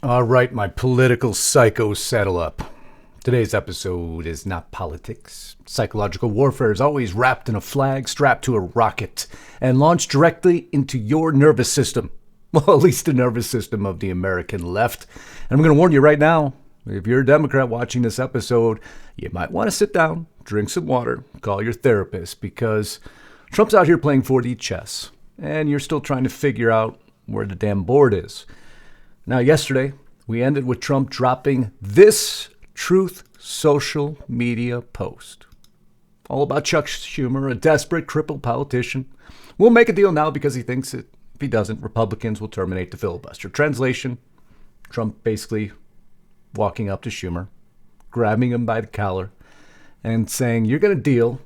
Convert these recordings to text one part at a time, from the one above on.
All right, my political psychos, settle up. Today's episode is not politics. Psychological warfare is always wrapped in a flag strapped to a rocket and launched directly into your nervous system. Well, at least the nervous system of the American left. And I'm going to warn you right now, if you're a Democrat watching this episode, you might want to sit down, drink some water, call your therapist, because Trump's out here playing 4D chess, and you're still trying to figure out where the damn board is. Now, yesterday, we ended with Trump dropping this Truth social media post. All about Chuck Schumer, a desperate, crippled politician. We'll make a deal now because he thinks that if he doesn't, Republicans will terminate the filibuster. Translation, Trump basically walking up to Schumer, grabbing him by the collar, and saying, you're going to deal,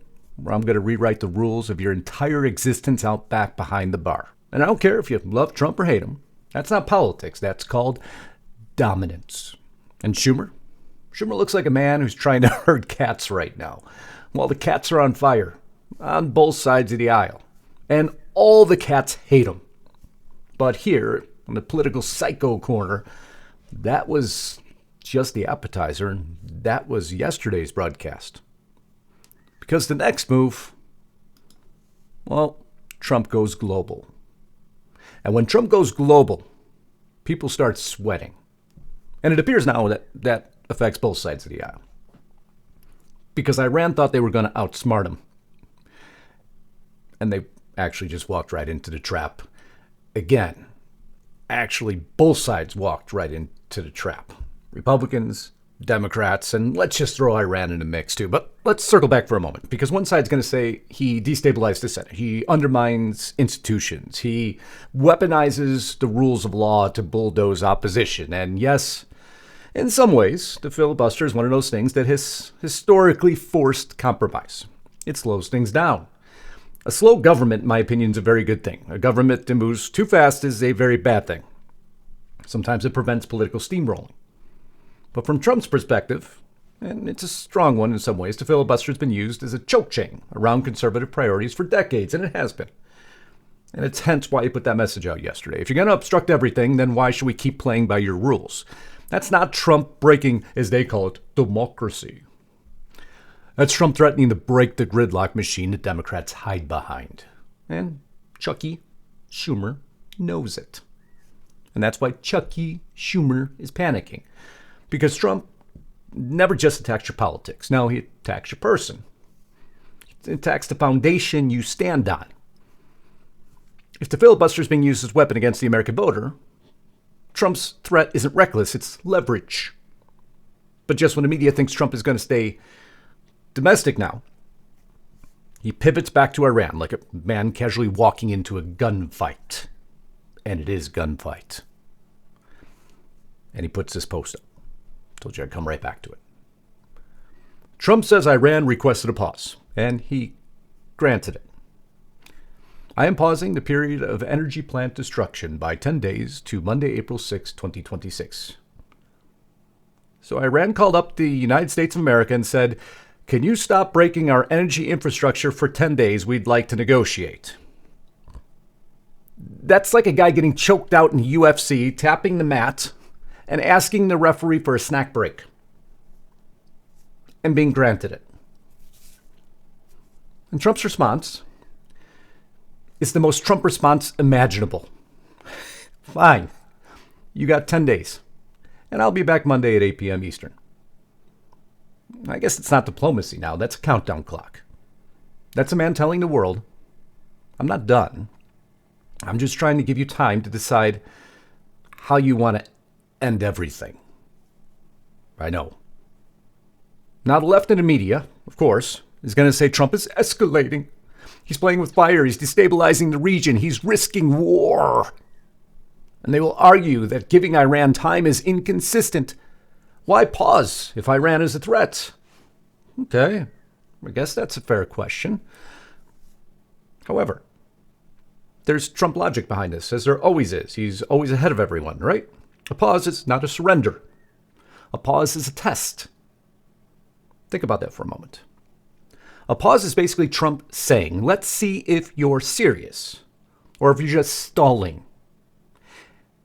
or I'm going to rewrite the rules of your entire existence out back behind the bar. And I don't care if you love Trump or hate him. That's not politics. That's called dominance. And Schumer looks like a man who's trying to herd cats right now, while the cats are on fire on both sides of the aisle. And all the cats hate him. But here, in the political psycho corner, that was just the appetizer, and that was yesterday's broadcast. Because the next move, well, Trump goes global. And when Trump goes global, people start sweating. And it appears now that that affects both sides of the aisle. Because Iran thought they were going to outsmart him. And they actually just walked right into the trap. Again, actually both sides walked right into the trap. Republicans, Democrats, and let's just throw Iran in the mix too. But let's circle back for a moment, because one side's going to say he destabilized the Senate. He undermines institutions. He weaponizes the rules of law to bulldoze opposition. And yes, in some ways, the filibuster is one of those things that has historically forced compromise. It slows things down. A slow government, in my opinion, is a very good thing. A government that moves too fast is a very bad thing. Sometimes it prevents political steamrolling. But from Trump's perspective, and it's a strong one in some ways, the filibuster has been used as a choke chain around conservative priorities for decades, and it has been. And it's hence why he put that message out yesterday. If you're going to obstruct everything, then why should we keep playing by your rules? That's not Trump breaking, as they call it, democracy. That's Trump threatening to break the gridlock machine that Democrats hide behind. And Chucky Schumer knows it. And that's why Chucky Schumer is panicking. Because Trump never just attacks your politics. No, he attacks your person. He attacks the foundation you stand on. If the filibuster is being used as a weapon against the American voter, Trump's threat isn't reckless, it's leverage. But just when the media thinks Trump is going to stay domestic now, he pivots back to Iran like a man casually walking into a gunfight. And it is gunfight. And he puts this post up. Told you I'd come right back to it. Trump says Iran requested a pause, and he granted it. I am pausing the period of energy plant destruction by 10 days to Monday, April 6, 2026. So Iran called up the United States of America and said, can you stop breaking our energy infrastructure for 10 days? We'd like to negotiate. That's like a guy getting choked out in the UFC, tapping the mat, and asking the referee for a snack break. And being granted it. And Trump's response is the most Trump response imaginable. Fine. You got 10 days. And I'll be back Monday at 8 p.m. Eastern. I guess it's not diplomacy now. That's a countdown clock. That's a man telling the world, I'm not done. I'm just trying to give you time to decide how you want to end everything. I know. Now, the left and the media, of course, is going to say Trump is escalating. He's playing with fire. He's destabilizing the region. He's risking war. And they will argue that giving Iran time is inconsistent. Why pause if Iran is a threat? Okay, I guess that's a fair question. However, there's Trump logic behind this, as there always is. He's always ahead of everyone, right? A pause is not a surrender. A pause is a test. Think about that for a moment. A pause is basically Trump saying, let's see if you're serious or if you're just stalling.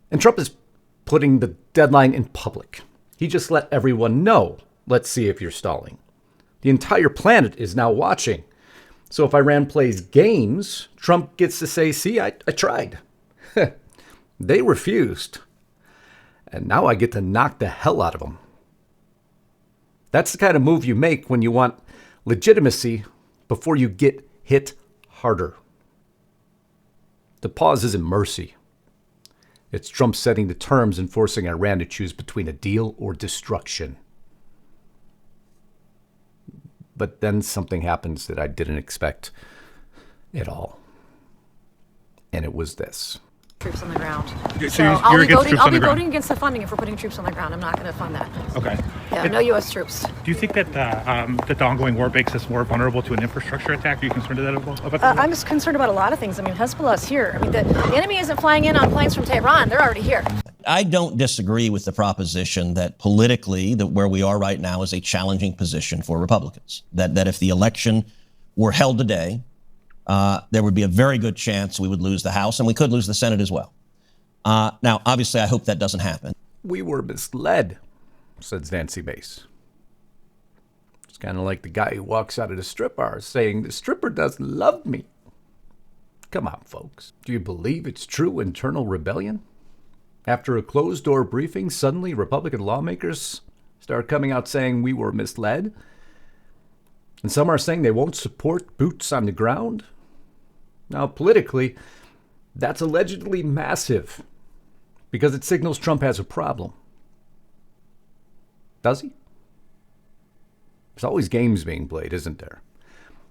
And Trump is putting the deadline in public. He just let everyone know. Let's see if you're stalling. The entire planet is now watching. So if Iran plays games, Trump gets to say, see, I tried. They refused. And now I get to knock the hell out of them. That's the kind of move you make when you want legitimacy before you get hit harder. The pause isn't mercy. It's Trump setting the terms and forcing Iran to choose between a deal or destruction. But then something happens that I didn't expect at all. And it was this. Troops on the ground. So I'll be voting against the funding if we're putting troops on the ground. I'm not going to fund that. Okay. Yeah, no U.S. troops. Do you think that the ongoing war makes us more vulnerable to an infrastructure attack? Are you concerned about that? I'm just concerned about a lot of things. I mean, Hezbollah's here. I mean, the enemy isn't flying in on planes from Tehran. They're already here. I don't disagree with the proposition that politically, that where we are right now is a challenging position for Republicans. That if the election were held today, there would be a very good chance we would lose the House and we could lose the Senate as well. Now, obviously, I hope that doesn't happen. We were misled, says Nancy Mace. It's kind of like the guy who walks out of the strip bar saying, the stripper doesn't love me. Come on, folks. Do you believe it's true internal rebellion? After a closed-door briefing, suddenly Republican lawmakers start coming out saying we were misled? And some are saying they won't support boots on the ground? Now, politically, that's allegedly massive because it signals Trump has a problem. Does he? There's always games being played, isn't there?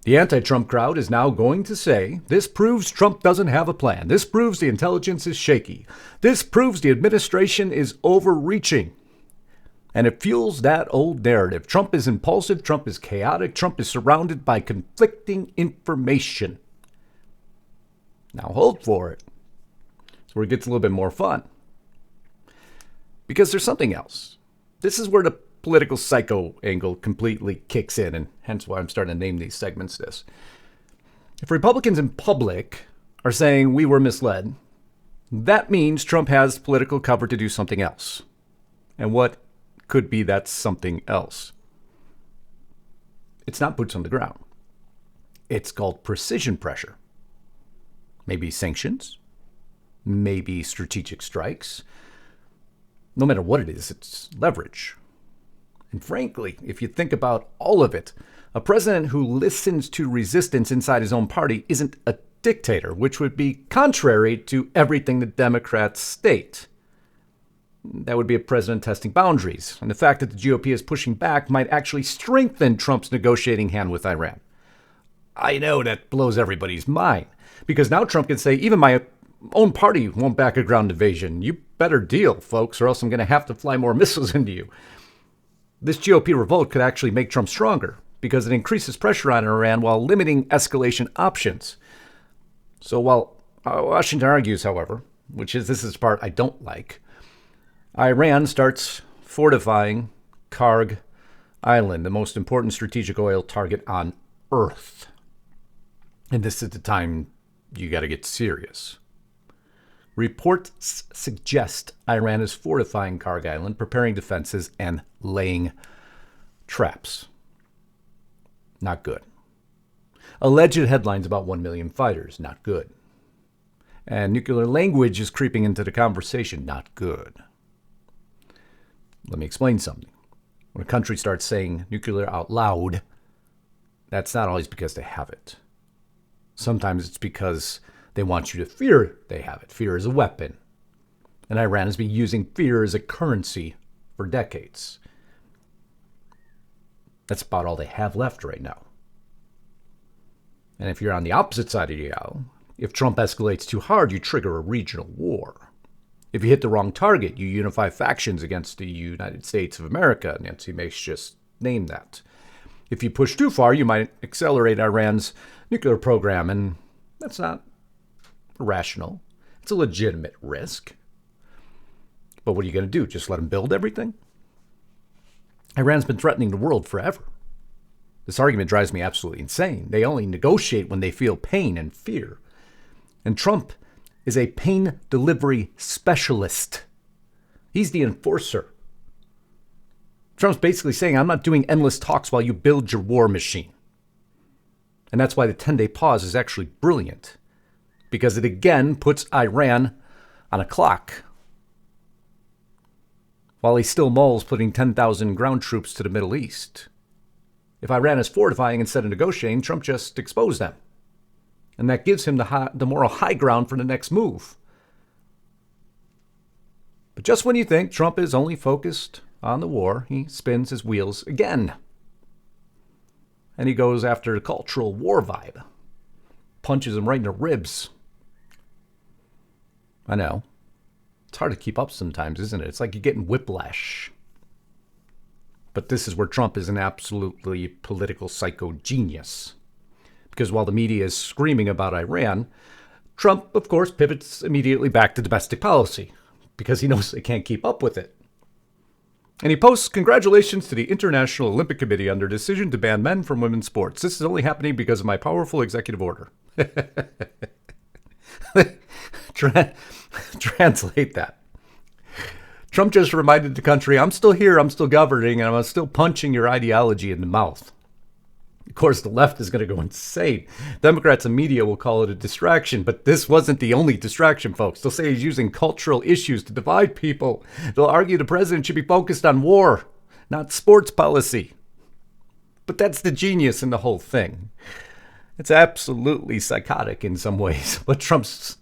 The anti-Trump crowd is now going to say, this proves Trump doesn't have a plan. This proves the intelligence is shaky. This proves the administration is overreaching. And it fuels that old narrative. Trump is impulsive. Trump is chaotic. Trump is surrounded by conflicting information. Now hold for it. That's where it gets a little bit more fun. Because there's something else. This is where the political psycho angle completely kicks in, and hence why I'm starting to name these segments this. If Republicans in public are saying we were misled, that means Trump has political cover to do something else. And what could be that something else? It's not boots on the ground. It's called precision pressure. Maybe sanctions, maybe strategic strikes. No matter what it is, it's leverage. And frankly, if you think about all of it, a president who listens to resistance inside his own party isn't a dictator, which would be contrary to everything the Democrats state. That would be a president testing boundaries. And the fact that the GOP is pushing back might actually strengthen Trump's negotiating hand with Iran. I know that blows everybody's mind, because now Trump can say, even my own party won't back a ground invasion. You better deal, folks, or else I'm going to have to fly more missiles into you. This GOP revolt could actually make Trump stronger because it increases pressure on Iran while limiting escalation options. So while Washington argues, however, this is the part I don't like, Iran starts fortifying Kharg Island, the most important strategic oil target on Earth. And this is the time you got to get serious. Reports suggest Iran is fortifying Kharg Island, preparing defenses, and laying traps. Not good. Alleged headlines about 1 million fighters. Not good. And nuclear language is creeping into the conversation. Not good. Let me explain something. When a country starts saying nuclear out loud, that's not always because they have it. Sometimes it's because they want you to fear they have it. Fear is a weapon. And Iran has been using fear as a currency for decades. That's about all they have left right now. And if you're on the opposite side of the aisle, if Trump escalates too hard, you trigger a regional war. If you hit the wrong target, you unify factions against the United States of America. Nancy Mace just named that. If you push too far, you might accelerate Iran's nuclear program, and that's not irrational. It's a legitimate risk. But what are you going to do? Just let them build everything? Iran's been threatening the world forever. This argument drives me absolutely insane. They only negotiate when they feel pain and fear. And Trump is a pain delivery specialist. He's the enforcer. Trump's basically saying, I'm not doing endless talks while you build your war machine. And that's why the 10-day pause is actually brilliant, because it again puts Iran on a clock, while he still mulls putting 10,000 ground troops to the Middle East. If Iran is fortifying instead of negotiating, Trump just exposed them. And that gives him the moral high ground for the next move. But just when you think Trump is only focused on the war, he spins his wheels again. And he goes after the cultural war vibe. Punches him right in the ribs. I know. It's hard to keep up sometimes, isn't it? It's like you're getting whiplash. But this is where Trump is an absolutely political psycho genius. Because while the media is screaming about Iran, Trump, of course, pivots immediately back to domestic policy because he knows they can't keep up with it. And he posts, "Congratulations to the International Olympic Committee on their decision to ban men from women's sports. This is only happening because of my powerful executive order." Translate that. Trump just reminded the country, I'm still here, I'm still governing, and I'm still punching your ideology in the mouth. Of course, the left is going to go insane. Democrats and media will call it a distraction, but this wasn't the only distraction, folks. They'll say he's using cultural issues to divide people. They'll argue the president should be focused on war, not sports policy. But that's the genius in the whole thing. It's absolutely psychotic in some ways, but Trump's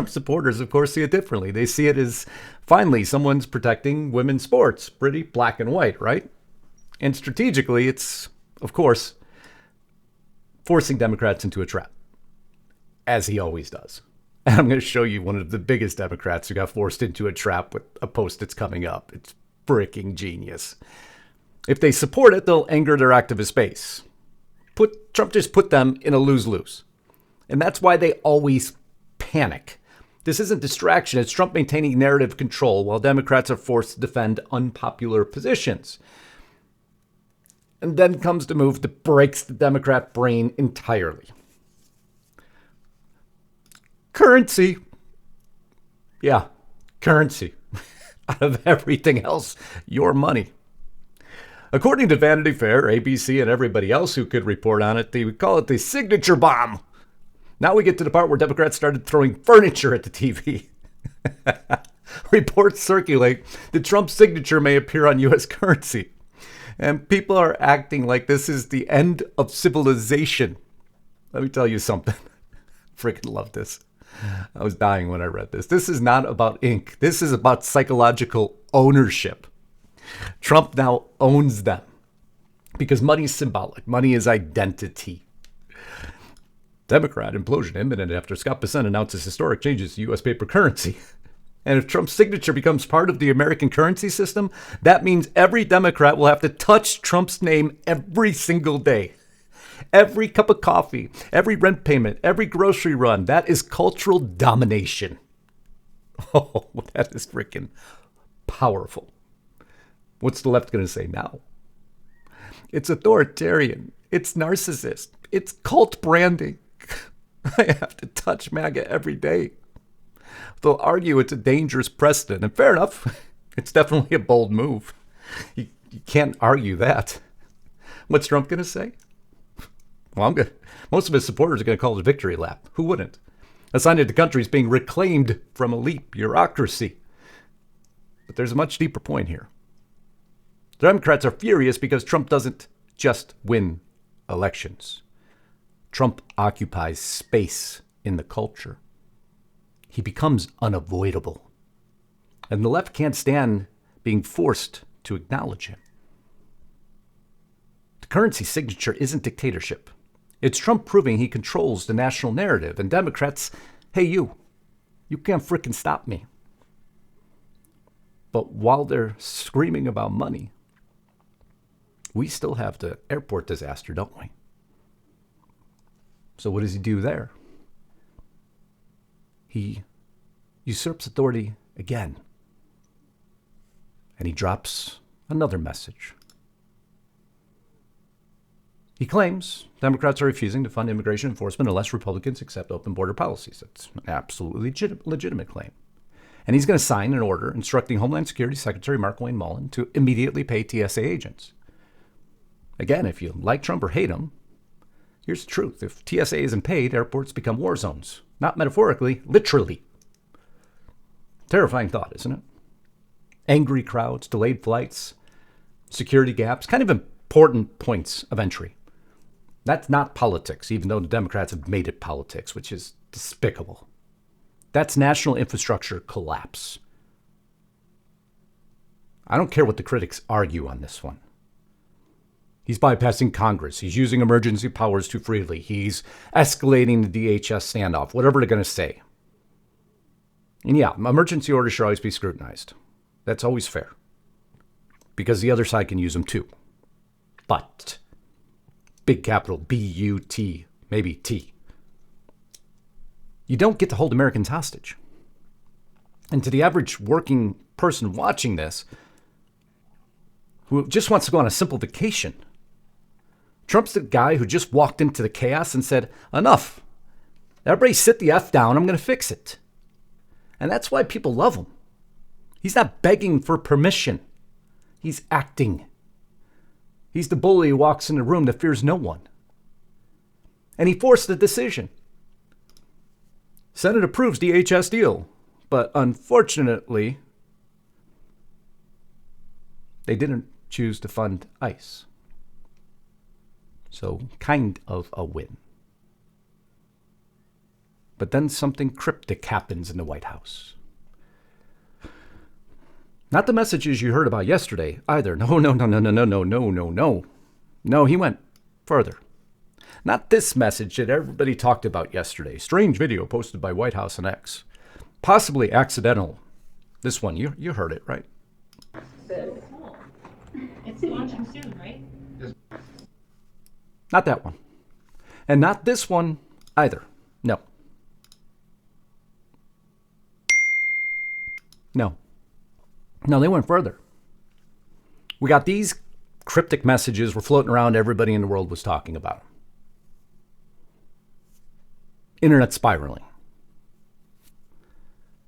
supporters, of course, see it differently. They see it as, finally, someone's protecting women's sports. Pretty black and white, right? And strategically, it's, of course, forcing Democrats into a trap, as he always does. And I'm going to show you one of the biggest Democrats who got forced into a trap with a post that's coming up. It's freaking genius. If they support it, they'll anger their activist base. Trump just put them in a lose-lose. And that's why they always panic. This isn't distraction. It's Trump maintaining narrative control while Democrats are forced to defend unpopular positions. And then comes the move that breaks the Democrat brain entirely. Currency. Yeah, currency. Out of everything else, your money. According to Vanity Fair, ABC, and everybody else who could report on it, they would call it the signature bomb. Now we get to the part where Democrats started throwing furniture at the TV. Reports circulate that Trump's signature may appear on U.S. currency. And people are acting like this is the end of civilization. Let me tell you something. Freaking love this. I was dying when I read this. This is not about ink. This is about psychological ownership. Trump now owns them because money is symbolic. Money is identity. Democrat implosion imminent after Scott Bessent announces historic changes to U.S. paper currency. And if Trump's signature becomes part of the American currency system, that means every Democrat will have to touch Trump's name every single day. Every cup of coffee, every rent payment, every grocery run. That is cultural domination. Oh, that is freaking powerful. What's the left going to say now? It's authoritarian. It's narcissist. It's cult branding. I have to touch MAGA every day. They'll argue it's a dangerous precedent. And fair enough. It's definitely a bold move. You can't argue that. What's Trump going to say? Well, I'm good. Most of his supporters are going to call it a victory lap. Who wouldn't? A sign that the country is being reclaimed from elite bureaucracy. But there's a much deeper point here. The Democrats are furious because Trump doesn't just win elections. Trump occupies space in the culture. He becomes unavoidable. And the left can't stand being forced to acknowledge him. The currency signature isn't dictatorship. It's Trump proving he controls the national narrative. And Democrats, hey, you can't frickin' stop me. But while they're screaming about money, we still have the airport disaster, don't we? So what does he do there? He usurps authority again. And he drops another message. He claims Democrats are refusing to fund immigration enforcement unless Republicans accept open border policies. That's an absolutely legitimate claim. And he's going to sign an order instructing Homeland Security Secretary Mark Wayne Mullen to immediately pay TSA agents. Again, if you like Trump or hate him, here's the truth. If TSA isn't paid, airports become war zones. Not metaphorically, literally. Terrifying thought, isn't it? Angry crowds, delayed flights, security gaps, kind of important points of entry. That's not politics, even though the Democrats have made it politics, which is despicable. That's national infrastructure collapse. I don't care what the critics argue on this one. He's bypassing Congress. He's using emergency powers too freely. He's escalating the DHS standoff, whatever they're going to say. And yeah, emergency orders should always be scrutinized. That's always fair. Because the other side can use them too. But, big capital B-U-T, maybe T. You don't get to hold Americans hostage. And to the average working person watching this, who just wants to go on a simple vacation, Trump's the guy who just walked into the chaos and said, enough. Everybody sit the F down. I'm going to fix it. And that's why people love him. He's not begging for permission. He's acting. He's the bully who walks in a room that fears no one. And he forced the decision. Senate approves DHS deal. But unfortunately, they didn't choose to fund ICE. So kind of a win. But then something cryptic happens in the White House. Not the messages you heard about yesterday either. No. No, he went further. Not this message that everybody talked about yesterday. Strange video posted by White House and X. Possibly accidental. This one, you heard it, right? It's launching soon, right? Not that one. And not this one either. No. No, they went further. We got these cryptic messages were floating around, everybody in the world was talking about them. Internet spiraling.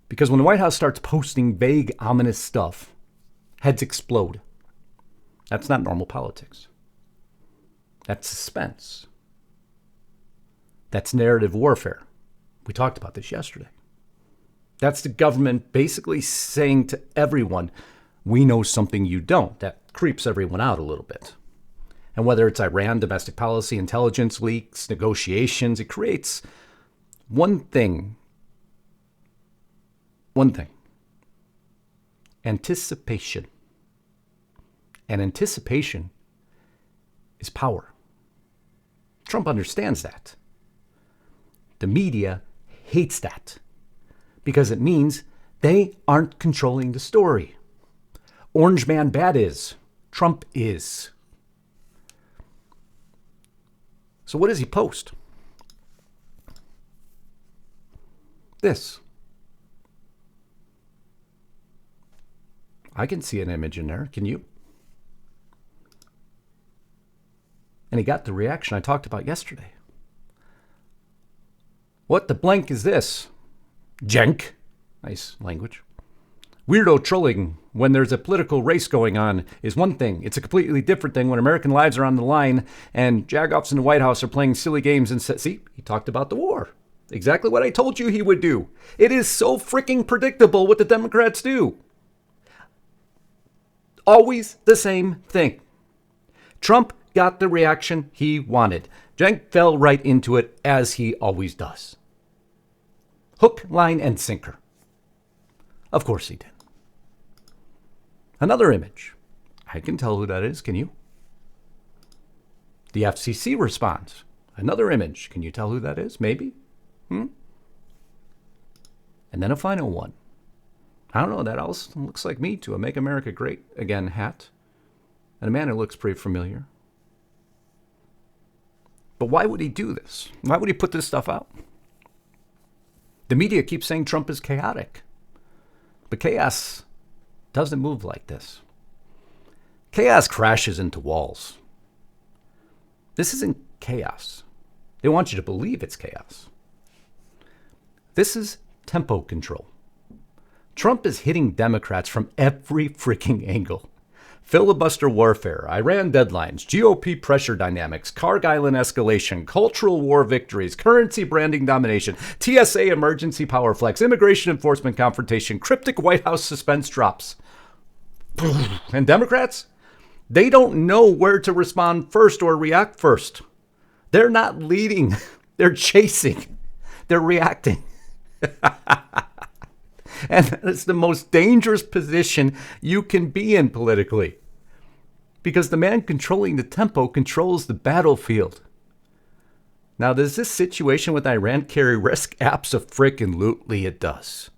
Because when the White House starts posting vague, ominous stuff, heads explode. That's not normal politics. That's suspense. That's narrative warfare. We talked about this yesterday. That's the government basically saying to everyone, we know something you don't. That creeps everyone out a little bit. And whether it's Iran, domestic policy, intelligence leaks, negotiations, it creates one thing. Anticipation. And anticipation is power. Trump understands that. The media hates that because it means they aren't controlling the story. Orange man bad is. Trump is. So what does he post? This. I can see an image in there. Can you? And he got the reaction I talked about yesterday. What the blank is this? Jenk. Nice language. Weirdo trolling when there's a political race going on is one thing. It's a completely different thing when American lives are on the line and jagoffs in the White House are playing silly games and see, he talked about the war. Exactly what I told you he would do. It is so freaking predictable what the Democrats do. Always the same thing. Trump got the reaction he wanted. Cenk fell right into it, as he always does. Hook, line, and sinker. Of course he did. Another image. I can tell who that is, can you? The FCC responds. Another image. Can you tell who that is? Maybe? And then a final one. I don't know, that also looks like me to a Make America Great Again hat. And a man who looks pretty familiar. But why would he do this? Why would he put this stuff out? The media keeps saying Trump is chaotic. But chaos doesn't move like this. Chaos crashes into walls. This isn't chaos. They want you to believe it's chaos. This is tempo control. Trump is hitting Democrats from every freaking angle. Filibuster warfare, Iran deadlines, GOP pressure dynamics, Kharg Island escalation, cultural war victories, currency branding domination, TSA emergency power flex, immigration enforcement confrontation, cryptic White House suspense drops. And Democrats? They don't know where to respond first or react first. They're not leading. They're chasing. They're reacting. And that's the most dangerous position you can be in politically. Because the man controlling the tempo controls the battlefield. Now, does this situation with Iran carry risk? Abso-frickin-lutely it does.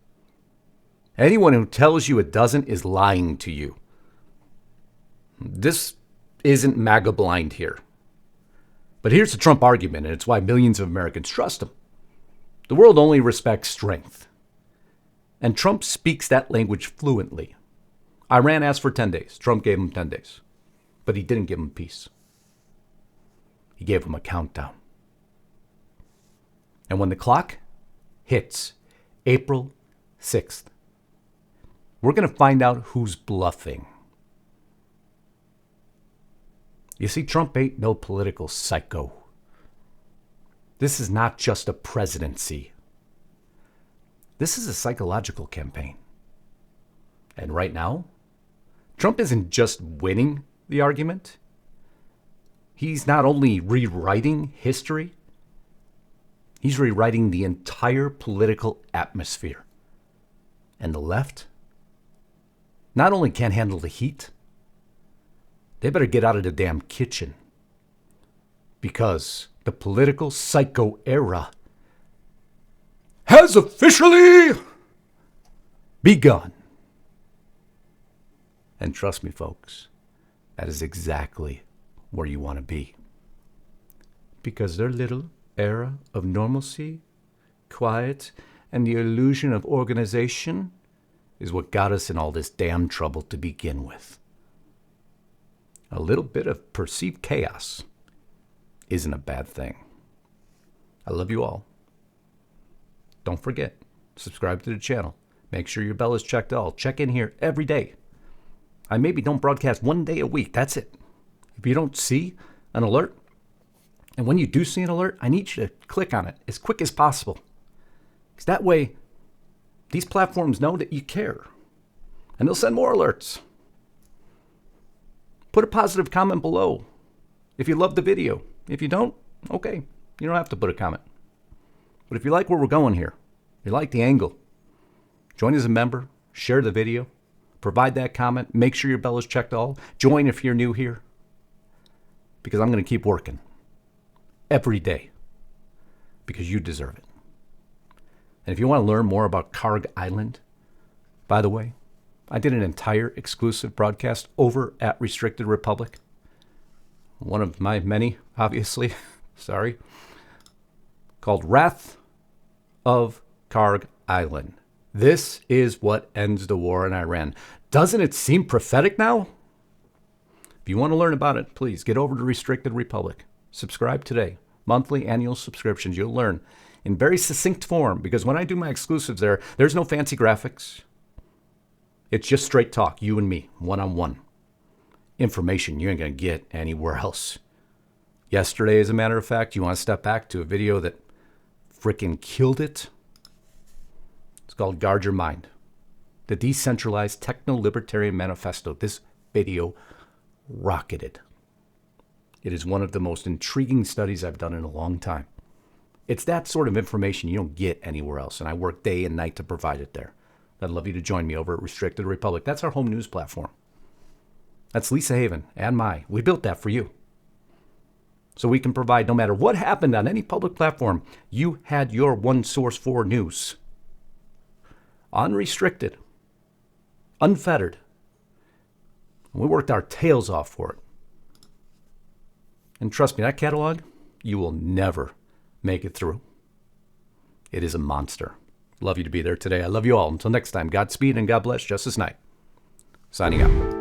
Anyone who tells you it doesn't is lying to you. This isn't MAGA blind here. But here's the Trump argument, and it's why millions of Americans trust him. The world only respects strength. And Trump speaks that language fluently. Iran asked for 10 days. Trump gave him 10 days. But he didn't give him peace. He gave him a countdown. And when the clock hits April 6th, we're going to find out who's bluffing. You see, Trump ain't no political psycho. This is not just a presidency. This is a psychological campaign. And right now, Trump isn't just winning the argument. He's not only rewriting history, he's rewriting the entire political atmosphere. And the left not only can't handle the heat, they better get out of the damn kitchen. Because the political psycho era has officially begun. And trust me, folks, that is exactly where you want to be. Because their little era of normalcy, quiet, and the illusion of organization is what got us in all this damn trouble to begin with. A little bit of perceived chaos isn't a bad thing. I love you all. Don't forget, subscribe to the channel. Make sure your bell is checked all. Check in here every day. I maybe don't broadcast 1 day a week. That's it. If you don't see an alert, and when you do see an alert, I need you to click on it as quick as possible. Because that way, these platforms know that you care. And they'll send more alerts. Put a positive comment below if you love the video. If you don't, okay. You don't have to put a comment. But if you like where we're going here, you like the angle, join as a member, share the video, provide that comment, make sure your bell is checked all. Join if you're new here. Because I'm going to keep working every day. Because you deserve it. And if you want to learn more about Kharg Island, by the way, I did an entire exclusive broadcast over at Restricted Republic. One of my many, obviously. Sorry. Called Wrath of Kharg Island. This is what ends the war in Iran. Doesn't it seem prophetic now? If you want to learn about it, please get over to Restricted Republic. Subscribe today. Monthly, annual subscriptions. You'll learn in very succinct form, because when I do my exclusives there, there's no fancy graphics. It's just straight talk, you and me, one-on-one. Information you ain't going to get anywhere else. Yesterday, as a matter of fact, you want to step back to a video that frickin' killed it? It's called Guard Your Mind. The Decentralized Techno-Libertarian Manifesto. This video rocketed. It is one of the most intriguing studies I've done in a long time. It's that sort of information you don't get anywhere else, and I work day and night to provide it there. I'd love you to join me over at Restricted Republic. That's our home news platform. That's Lisa Haven and we built that for you. So we can provide, no matter what happened on any public platform, you had your one source for news. Unrestricted. Unfettered. And we worked our tails off for it. And trust me, that catalog, you will never make it through. It is a monster. Love you to be there today. I love you all. Until next time, Godspeed and God bless. Justus Knight. Signing out.